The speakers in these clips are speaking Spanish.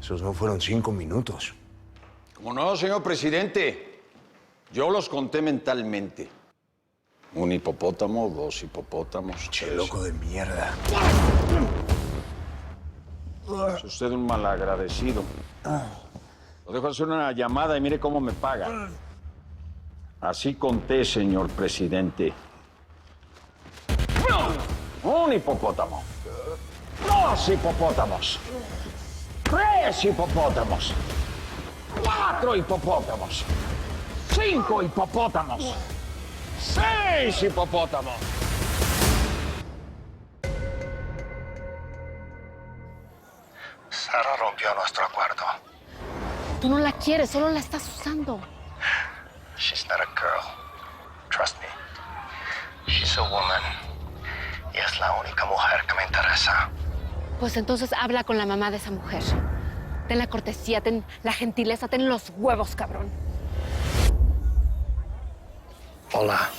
Esos no fueron 5 minutos. Como no, señor presidente. Yo los conté mentalmente. Un hipopótamo, 2 hipopótamos, Che, 3. loco de mierda. Es usted un malagradecido. Lo dejo hacer una llamada y mire cómo me paga. Así conté, señor presidente. Un hipopótamo. 2 hipopótamos. 3 hipopótamos. 4 hipopótamos. 5 hipopótamos. 6 hipopótamos. Sara rompió nuestro acuerdo. Tú no la quieres, solo la estás usando. She's not a girl. Trust me. She's a woman. Y es la única mujer que me interesa. Pues entonces habla con la mamá de esa mujer. Ten la cortesía, ten la gentileza, ten los huevos, cabrón. Hola.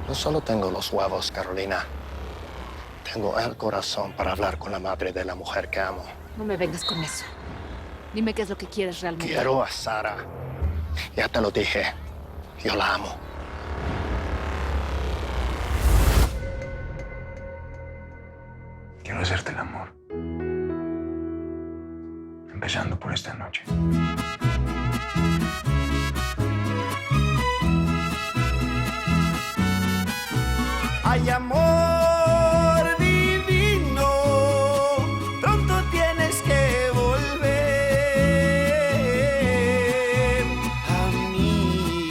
No solo tengo los huevos, Carolina. Tengo el corazón para hablar con la madre de la mujer que amo. No me vengas con eso. Dime qué es lo que quieres realmente. Quiero a Sara. Ya te lo dije. Yo la amo. Quiero hacerte el amor. Empezando por esta noche. Hay amor divino, pronto tienes que volver a mí.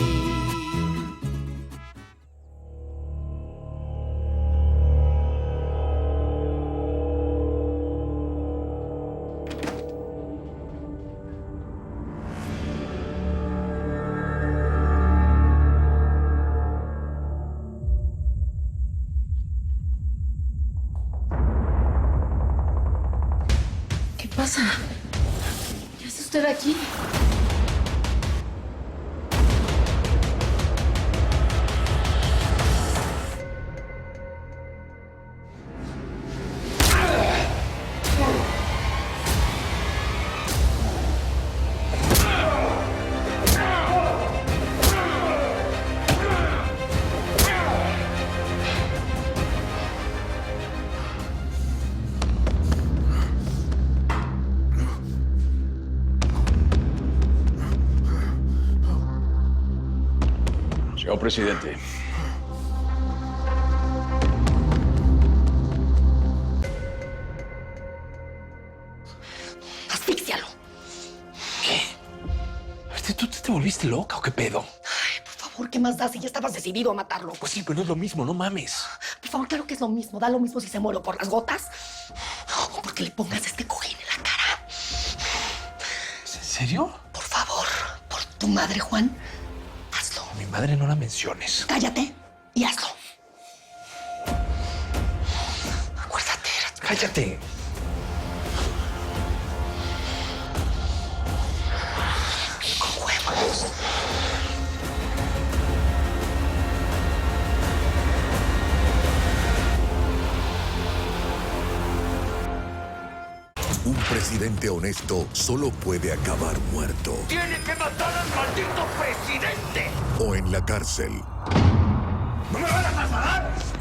¿Qué pasa? ¿Qué hace usted aquí? Señor presidente. Asfíxialo. ¿Tú te volviste loca o qué pedo? Ay, por favor, ¿qué más da si ya estabas decidido a matarlo? Pues sí, pero no es lo mismo, no mames. Por favor, claro que es lo mismo. Da lo mismo si se muere por las gotas o porque le pongas este cojín en la cara. ¿Es en serio? Por favor, por tu madre, Juan, hazlo. A mi madre no la menciones. Cállate y hazlo. Acuérdate. ¡Cállate! Con huevos. Un presidente honesto solo puede acabar muerto ¡Tiene que matar al maldito presidente! o en la cárcel. ¡No me van a trasladar!